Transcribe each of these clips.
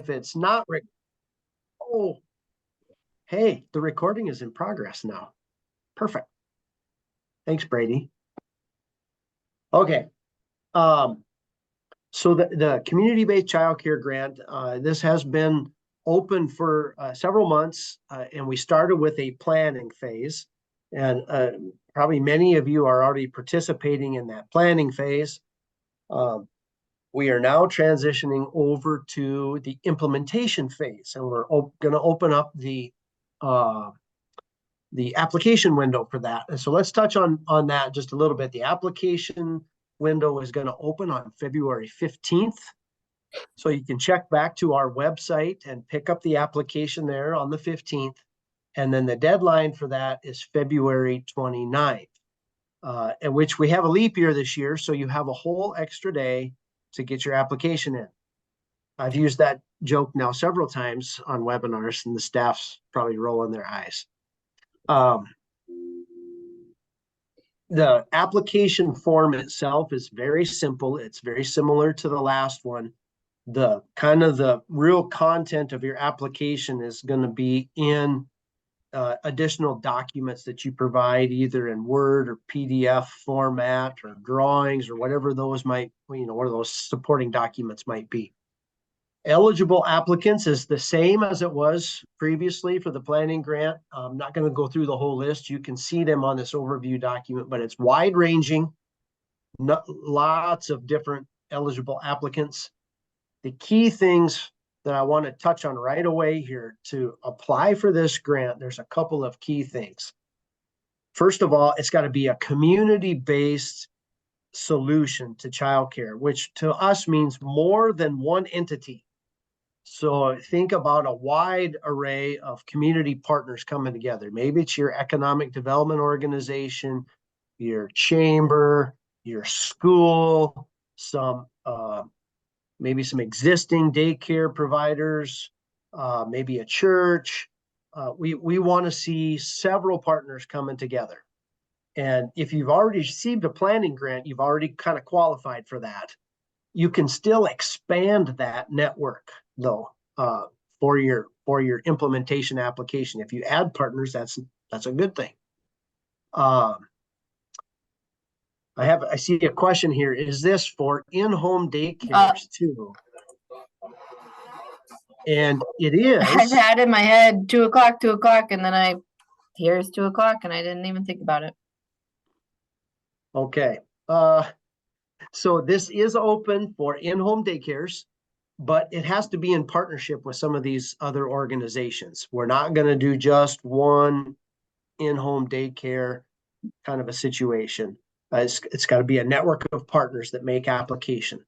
if it's not, oh, hey, the recording is in progress now. Perfect. Thanks, Brady. Okay. So the community-based childcare grant, this has been open for several months, and we started with a planning phase. And probably many of you are already participating in that planning phase. We are now transitioning over to the implementation phase, and we're going to open up the application window for that. And so let's touch on that just a little bit. The application window is going to open on February 15th. So you can check back to our website and pick up the application there on the 15th. And then the deadline for that is February 29th, at which we have a leap year this year. So you have a whole extra day to get your application in. I've used that joke now several times on webinars, and the staff's probably rolling their eyes. The application form itself is very simple. It's very similar to the last one. The real content of your application is going to be in additional documents that you provide, either in Word or PDF format or drawings or whatever those might, what those supporting documents might be. Eligible applicants is the same as it was previously for the planning grant. I'm not going to go through the whole list. You can see them on this overview document, but it's wide ranging, lots of different eligible applicants. The key things that I want to touch on right away here to apply for this grant, there's a couple of key things. First of all, it's got to be a community-based solution to childcare, which to us means more than one entity. So think about a wide array of community partners coming together. Maybe it's your economic development organization, your chamber, your school, maybe some existing daycare providers, maybe a church. We want to see several partners coming together. And if you've already received a planning grant, you've already kind of qualified for that. You can still expand that network, though, for your implementation application. If you add partners, that's a good thing. I see a question here. Is this for in-home daycares too? And it is. I've had in my head 2 o'clock, and then here's 2 o'clock, and I didn't even think about it. Okay. So this is open for in-home daycares, but it has to be in partnership with some of these other organizations. We're not going to do just one in-home daycare kind of a situation. It's got to be a network of partners that make application.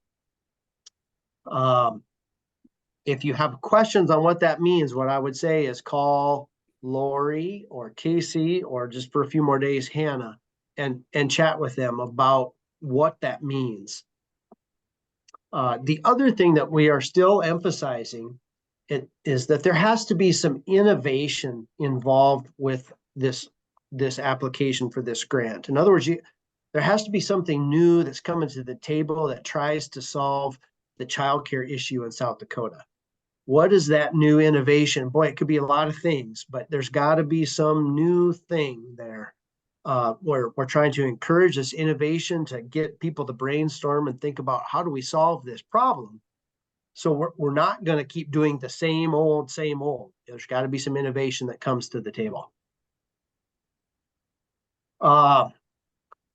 If you have questions on what that means, what I would say is call Lori or Casey, or just for a few more days, Hannah, and chat with them about what that means. The other thing that we are still emphasizing is that there has to be some innovation involved with this application for this grant. In other words, there has to be something new that's coming to the table that tries to solve the childcare issue in South Dakota. What is that new innovation? Boy, it could be a lot of things, but there's got to be some new thing there. We're trying to encourage this innovation to get people to brainstorm and think about how do we solve this problem. So we're not going to keep doing the same old. There's got to be some innovation that comes to the table.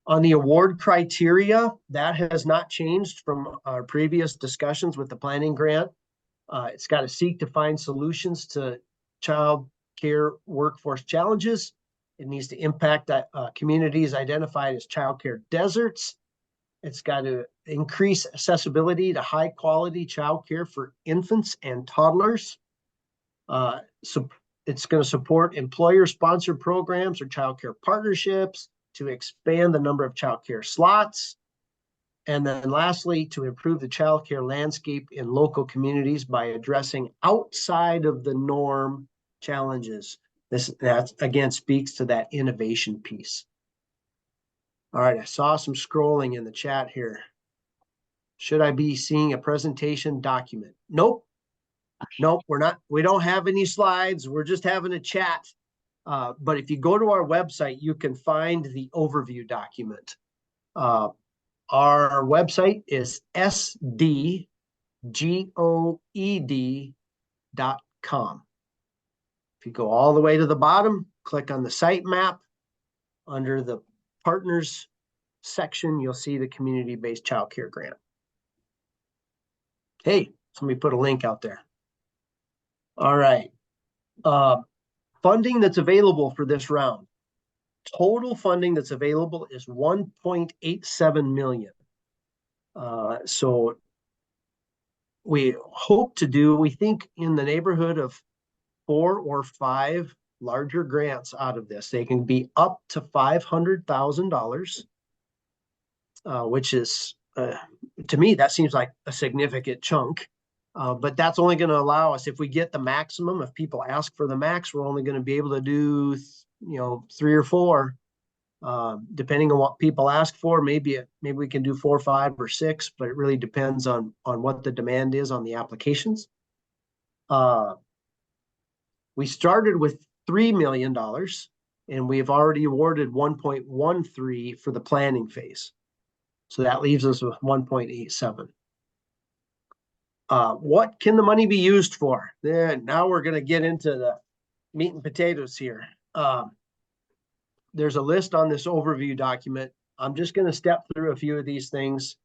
On the award criteria, that has not changed from our previous discussions with the planning grant. It's got to seek to find solutions to child care workforce challenges. It needs to impact communities identified as childcare deserts. It's got to increase accessibility to high quality childcare for infants and toddlers. So it's going to support employer-sponsored programs or childcare partnerships to expand the number of childcare slots. And then lastly, to improve the childcare landscape in local communities by addressing outside of the norm challenges. That again speaks to that innovation piece. All right, I saw some scrolling in the chat here. Should I be seeing a presentation document? Nope. Nope, we don't have any slides. We're just having a chat. But if you go to our website, you can find the overview document. Our website is sdgoed.com. If you go all the way to the bottom, click on the site map. Under the partners section, you'll see the community-based childcare grant. Hey, somebody put a link out there. All right. Funding that's available for this round. Total funding that's available is $1.87 million. So we hope to do, we think, in the neighborhood of 4 or 5 larger grants out of this. They can be up to $500,000, which is, to me, that seems like a significant chunk. But that's only going to allow us, if we get the maximum, if people ask for the max, we're only going to be able to do, 3 or 4, depending on what people ask for. Maybe we can do 4, 5, or 6, but it really depends on what the demand is on the applications. We started with $3 million, and we've already awarded 1.13 for the planning phase. So that leaves us with 1.87. What can the money be used for? Now we're going to get into the meat and potatoes here. There's a list on this overview document. I'm just going to step through a few of these things.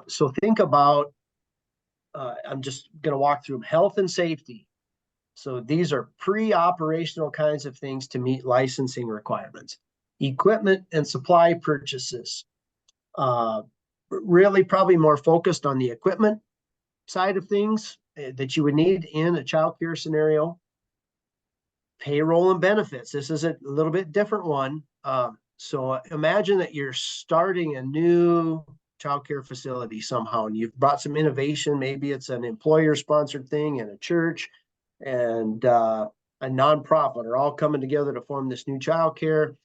So think about, I'm just going to walk through them. Health and safety. So these are pre-operational kinds of things to meet licensing requirements. Equipment and supply purchases. Really probably more focused on the equipment side of things that you would need in a child care scenario. Payroll and benefits. This is a little bit different one. So imagine that you're starting a new child care facility somehow, and you've brought some innovation. Maybe it's an employer-sponsored thing in a church and a nonprofit are all coming together to form this new child care.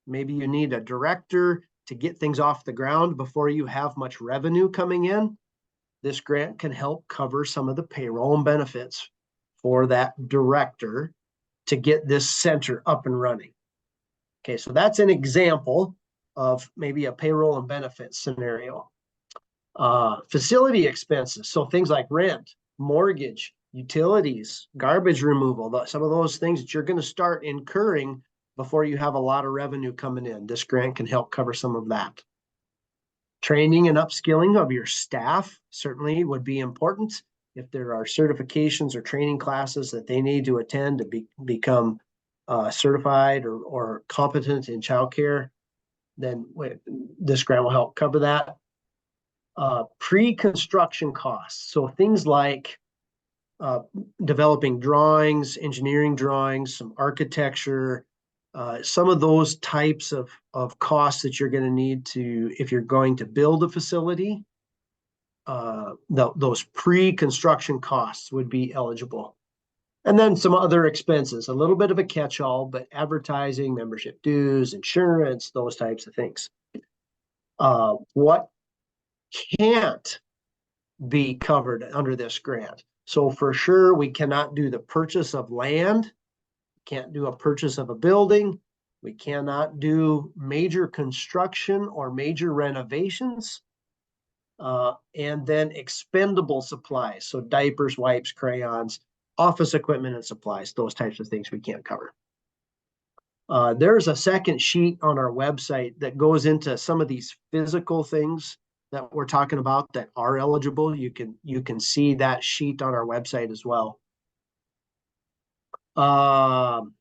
Maybe you need a director to get things off the ground before you have much revenue coming in. This grant can help cover some of the payroll and benefits for that director to get this center up and running. Okay, so that's an example of maybe a payroll and benefits scenario. Facility expenses, so things like rent, mortgage, utilities, garbage removal, some of those things that you're going to start incurring before you have a lot of revenue coming in. This grant can help cover some of that. Training and upskilling of your staff certainly would be important. If there are certifications or training classes that they need to attend to become certified or competent in childcare, then this grant will help cover that. Pre-construction costs, so things like developing drawings, engineering drawings, some architecture, some of those types of costs that you're going to need to, if you're going to build a facility, those pre-construction costs would be eligible. And then some other expenses, a little bit of a catch-all, but advertising, membership dues, insurance, those types of things. What can't be covered under this grant? So for sure, we cannot do the purchase of land, can't do a purchase of a building, we cannot do major construction or major renovations, and then expendable supplies, so diapers, wipes, crayons, office equipment and supplies, those types of things we can't cover. There's a second sheet on our website that goes into some of these physical things that we're talking about that are eligible. You can see that sheet on our website as well. I'm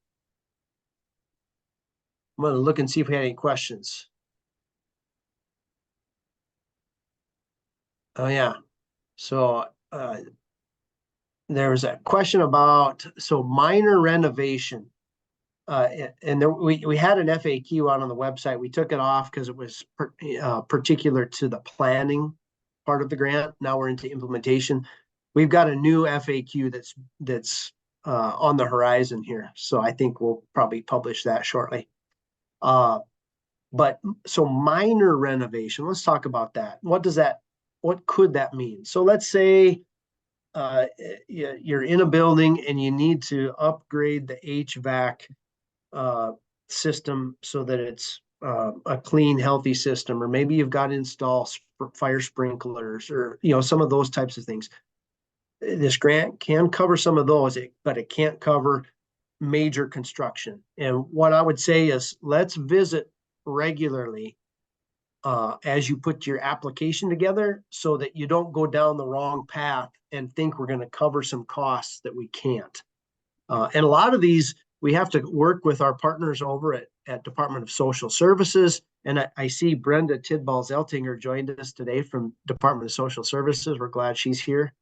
going to look and see if we had any questions. Oh yeah, so there was a question about minor renovation. And there, we had an FAQ out on the website. We took it off because it was particular to the planning part of the grant. Now we're into implementation. We've got a new FAQ that's on the horizon here. So I think we'll probably publish that shortly. But so minor renovation, let's talk about that. What could that mean? So let's say you're in a building and you need to upgrade the HVAC system so that it's a clean, healthy system, or maybe you've got to install fire sprinklers, or some of those types of things. This grant can cover some of those, but it can't cover major construction. And what I would say is, let's visit regularly as you put your application together, so that you don't go down the wrong path and think we're going to cover some costs that we can't. And a lot of these, we have to work with our partners over at Department of Social Services. And I see Brenda Tidball-Zeltinger joined us today from Department of Social Services. We're glad she's here.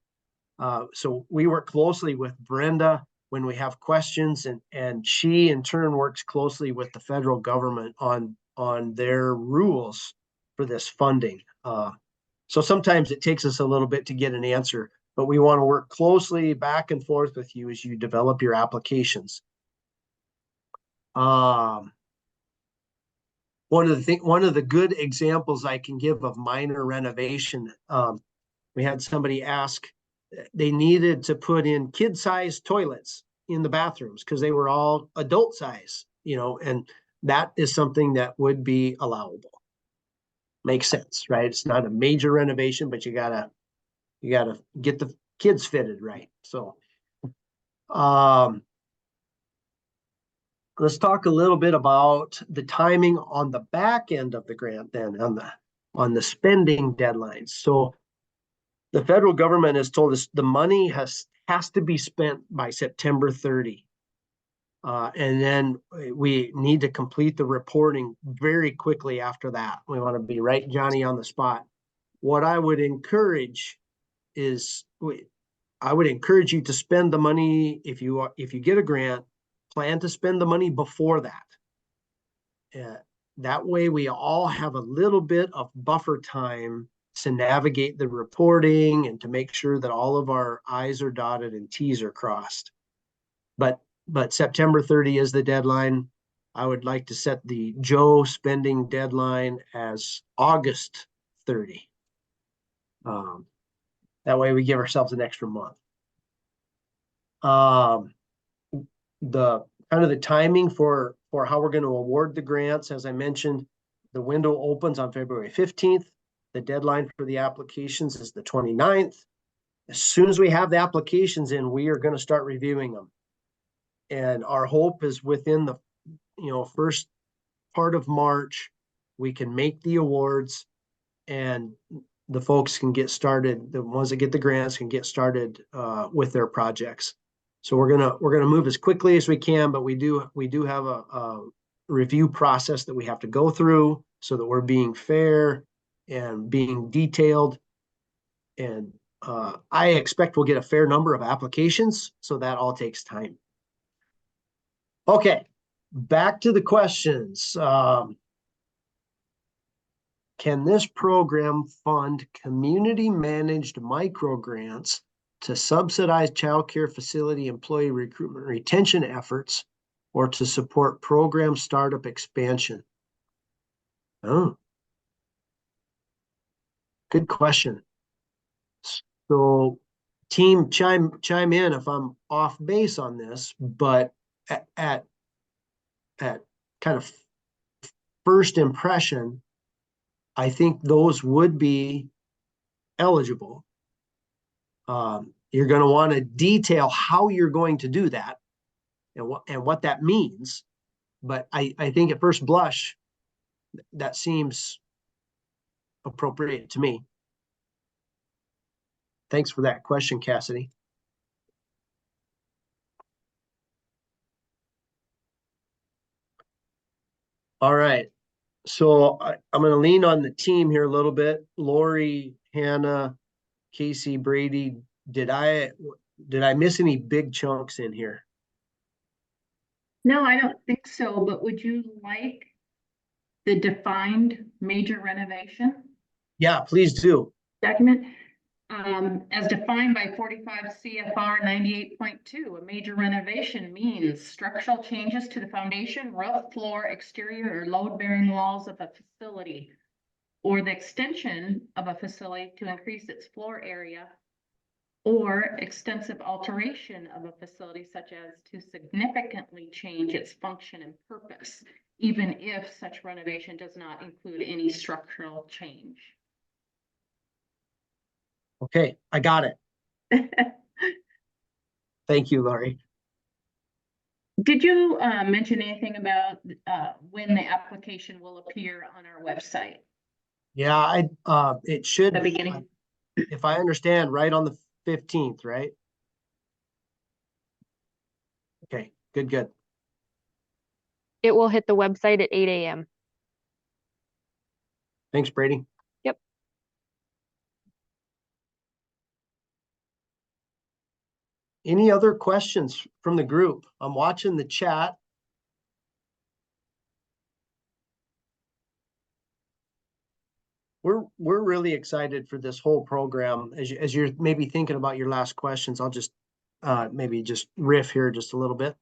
So we work closely with Brenda when we have questions, and she in turn works closely with the federal government on their rules for this funding. So sometimes it takes us a little bit to get an answer, but we want to work closely back and forth with you as you develop your applications. One of the good examples I can give of minor renovation, we had somebody ask, they needed to put in kid-sized toilets in the bathrooms because they were all adult size, and that is something that would be allowable. Makes sense, right? It's not a major renovation, but you gotta get the kids fitted right. So let's talk a little bit about the timing on the back end of the grant, then on the spending deadlines. So the federal government has told us the money has to be spent by September 30. And then we need to complete the reporting very quickly after that. We want to be right, Johnny, on the spot. What I would encourage is, I would encourage you to spend the money, if you get a grant, plan to spend the money before that. That way we all have a little bit of buffer time to navigate the reporting and to make sure that all of our I's are dotted and T's are crossed. But September 30 is the deadline. I would like to set the Joe spending deadline as August 30. That way we give ourselves an extra month. The timing for how we're going to award the grants, as I mentioned, the window opens on February 15th. The deadline for the applications is the 29th. As soon as we have the applications in, we are going to start reviewing them. And our hope is within the first part of March, we can make the awards and the folks can get started. The ones that get the grants can get started with their projects. So we're gonna move as quickly as we can, but we do have a review process that we have to go through so that we're being fair and being detailed. And I expect we'll get a fair number of applications, so that all takes time. Okay, back to the questions. Can this program fund community-managed microgrants to subsidize childcare facility employee recruitment retention efforts, or to support program startup expansion? Oh, good question. So, team, chime in if I'm off base on this, but at kind of first impression, I think those would be eligible. You're going to want to detail how you're going to do that and what that means. But I think at first blush, that seems appropriate to me. Thanks for that question, Cassidy. All right. So I'm going to lean on the team here a little bit. Lori, Hannah, Casey, Brady, did I miss any big chunks in here? No, I don't think so, but would you like the defined major renovation Yeah, please do. document? As defined by 45 CFR 98.2, a major renovation means structural changes to the foundation, roof, floor, exterior, or load-bearing walls of a facility, or the extension of a facility to increase its floor area or extensive alteration of a facility such as to significantly change its function and purpose, even if such renovation does not include any structural change. Okay, I got it. Thank you, Laurie. Did you mention anything about when the application will appear on our website? Yeah, it should, The beginning? if I understand, right on the 15th, right? Okay, good. It will hit the website at 8 a.m. Thanks, Brady. Yep. Any other questions from the group? I'm watching the chat. We're really excited for this whole program. As you're maybe thinking about your last questions, I'll just maybe just riff here just a little bit.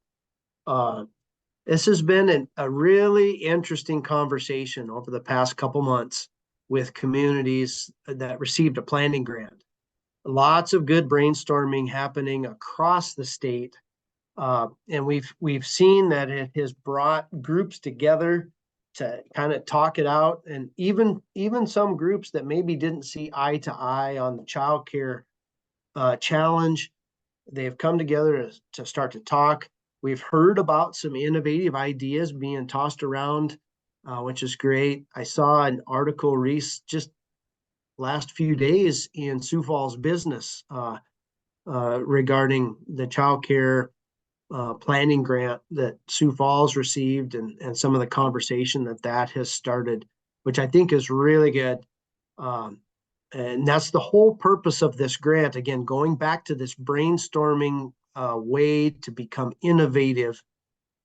This has been a really interesting conversation over the past couple months with communities that received a planning grant. Lots of good brainstorming happening across the state. And we've seen that it has brought groups together to kind of talk it out, and even some groups that maybe didn't see eye to eye on the childcare challenge, they've come together to start to talk. We've heard about some innovative ideas being tossed around, which is great. I saw an article just last few days in Sioux Falls Business regarding the childcare planning grant that Sioux Falls received, and some of the conversation that has started, which I think is really good. And that's the whole purpose of this grant. Again, going back to this brainstorming way to become innovative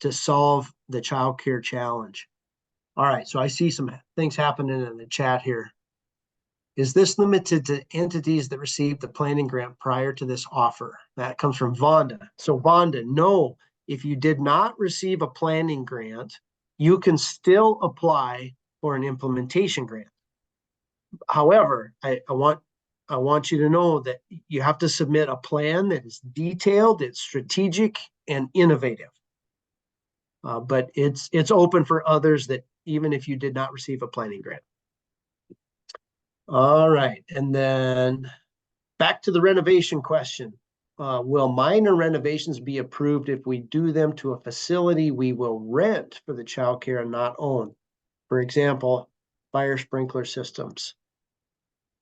to solve the childcare challenge. All right, so I see some things happening in the chat here. Is this limited to entities that received the planning grant prior to this offer? That comes from Vonda. So Vonda, no, if you did not receive a planning grant, you can still apply for an implementation grant. However, I want you to know that you have to submit a plan that is detailed, it's strategic and innovative. But it's open for others that even if you did not receive a planning grant. All right, and then back to the renovation question. Will minor renovations be approved if we do them to a facility we will rent for the childcare and not own? For example, fire sprinkler systems.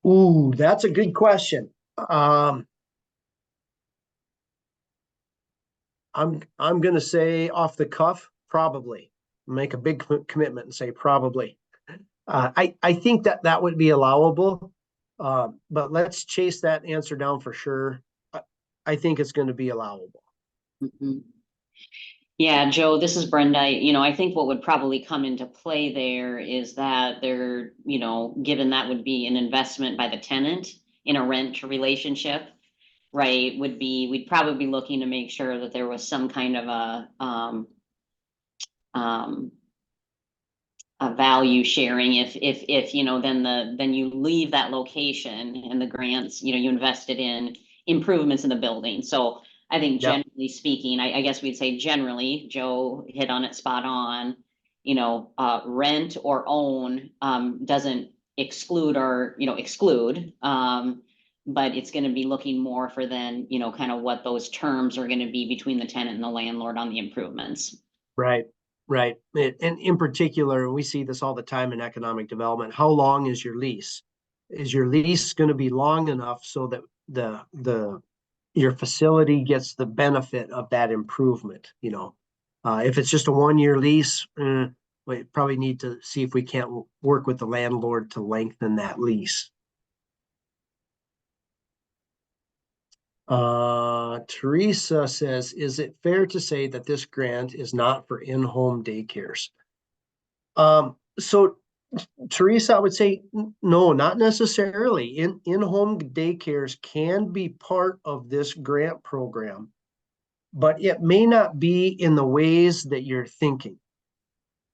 Ooh, that's a good question. I'm gonna say off the cuff, probably. Make a big commitment and say probably. I think that would be allowable, but let's chase that answer down for sure. I think it's going to be allowable. Mm-hmm. Yeah, Joe, this is Brenda. I think what would probably come into play there is that given that would be an investment by the tenant in a rent relationship, right, we'd probably be looking to make sure that there was some kind of a value sharing if then you leave that location and the grants, you invested in improvements in the building. So I think generally speaking, I guess we'd say generally, Joe hit on it spot on, rent or own doesn't exclude or, exclude, but it's going to be looking more for then, kind of what those terms are going to be between the tenant and the landlord on the improvements. Right. And in particular, we see this all the time in economic development. How long is your lease? Is your lease going to be long enough so that your facility gets the benefit of that improvement? If it's just a 1-year lease, we probably need to see if we can't work with the landlord to lengthen that lease. Teresa says, is it fair to say that this grant is not for in-home daycares? So Teresa, I would say no, not necessarily. In-home daycares can be part of this grant program, but it may not be in the ways that you're thinking.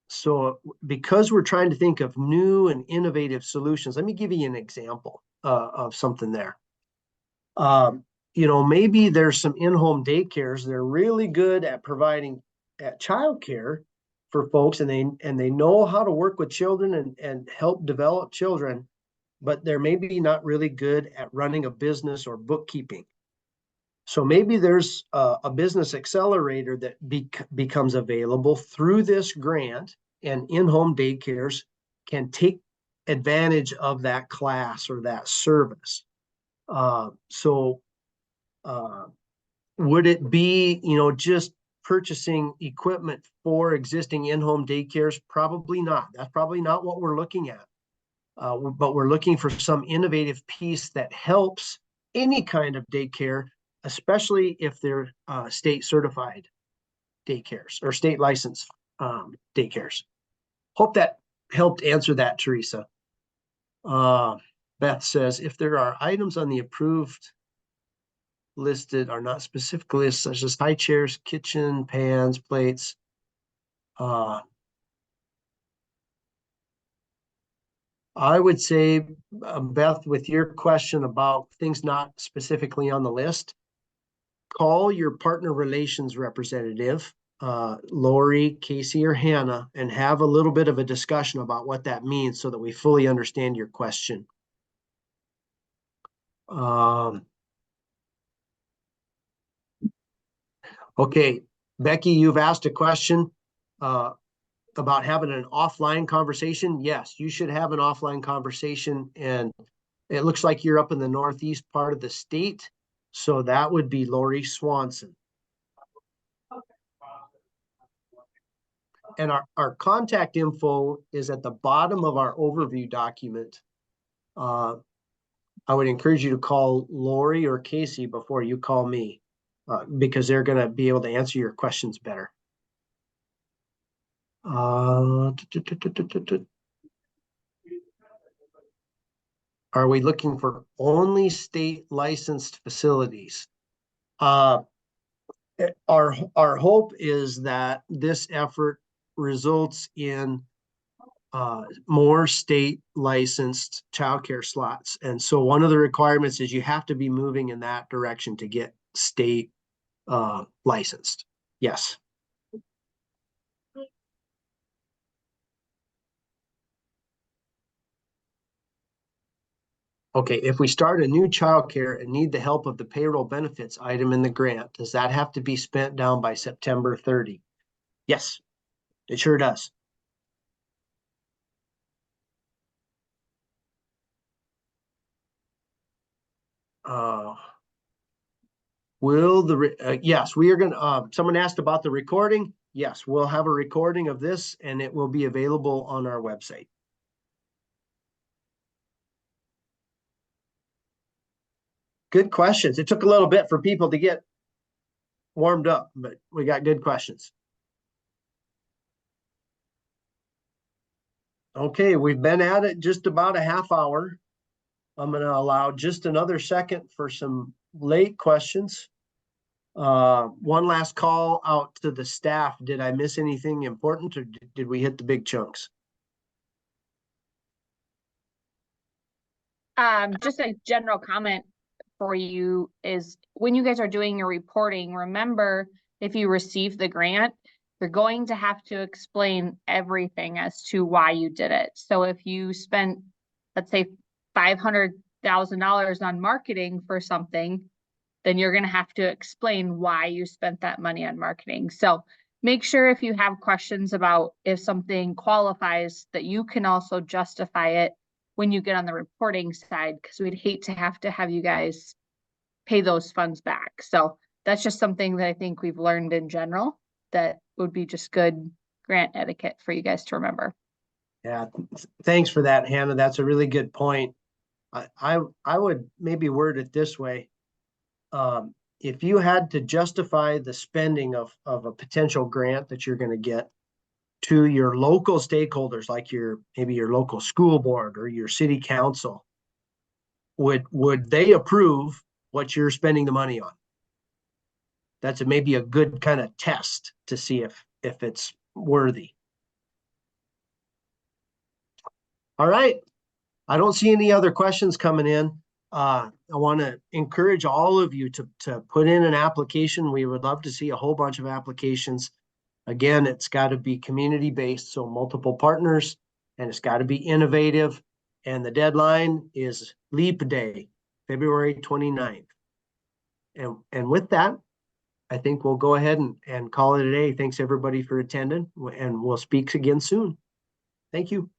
So because we're trying to think of new and innovative solutions, let me give you an example of something there. you know, maybe there's some in-home daycares. They're really good at providing at childcare for folks, and they know how to work with children and help develop children, but they're maybe not really good at running a business or bookkeeping. So maybe there's a business accelerator that becomes available through this grant, and in-home daycares can take advantage of that class or that service. Would it be, you know, just purchasing equipment for existing in-home daycares? Probably not. That's probably not what we're looking at. But we're looking for some innovative piece that helps any kind of daycare, especially if they're state certified daycares or state licensed daycares. Hope that helped answer that, Teresa. Beth says, if there are items on the approved listed are not specifically listed, such as high chairs, kitchen, pans, plates. I would say, Beth, with your question about things not specifically on the list, call your partner relations representative, Lori, Casey, or Hannah, and have a little bit of a discussion about what that means so that we fully understand your question. Okay, Becky, you've asked a question about having an offline conversation. Yes, you should have an offline conversation, and it looks like you're up in the northeast part of the state, so that would be Lori Swanson. And our contact info is at the bottom of our overview document. I would encourage you to call Lori or Casey before you call me, because they're going to be able to answer your questions better. Are we looking for only state licensed facilities? Our hope is that this effort results in more state licensed childcare slots. And so one of the requirements is you have to be moving in that direction to get state licensed. Yes. Okay, if we start a new childcare and need the help of the payroll benefits item in the grant, does that have to be spent down by September 30? Yes, it sure does. Will the, yes, we are going to, someone asked about the recording. Yes, we'll have a recording of this and it will be available on our website. Good questions. It took a little bit for people to get warmed up, but we got good questions. Okay, we've been at it just about a half hour. I'm going to allow just another second for some late questions. One last call out to the staff. Did I miss anything important, or did we hit the big chunks? Just a general comment for you is when you guys are doing your reporting, remember if you receive the grant, you're going to have to explain everything as to why you did it. So if you spent, let's say, $500,000 on marketing for something, then you're going to have to explain why you spent that money on marketing. So make sure if you have questions about if something qualifies that you can also justify it when you get on the reporting side, because we'd hate to have you guys pay those funds back. So that's just something that I think we've learned in general that would be just good grant etiquette for you guys to remember. Yeah, thanks for that, Hannah. That's a really good point. I would maybe word it this way. If you had to justify the spending of a potential grant that you're going to get to your local stakeholders, like maybe your local school board or your city council, would they approve what you're spending the money on? That's maybe a good kind of test to see if it's worthy. All right. I don't see any other questions coming in. I want to encourage all of you to put in an application. We would love to see a whole bunch of applications. Again, it's got to be community-based, so multiple partners, and it's got to be innovative. And the deadline is Leap Day, February 29th. And with that, I think we'll go ahead and call it a day. Thanks everybody for attending, and we'll speak again soon. Thank you.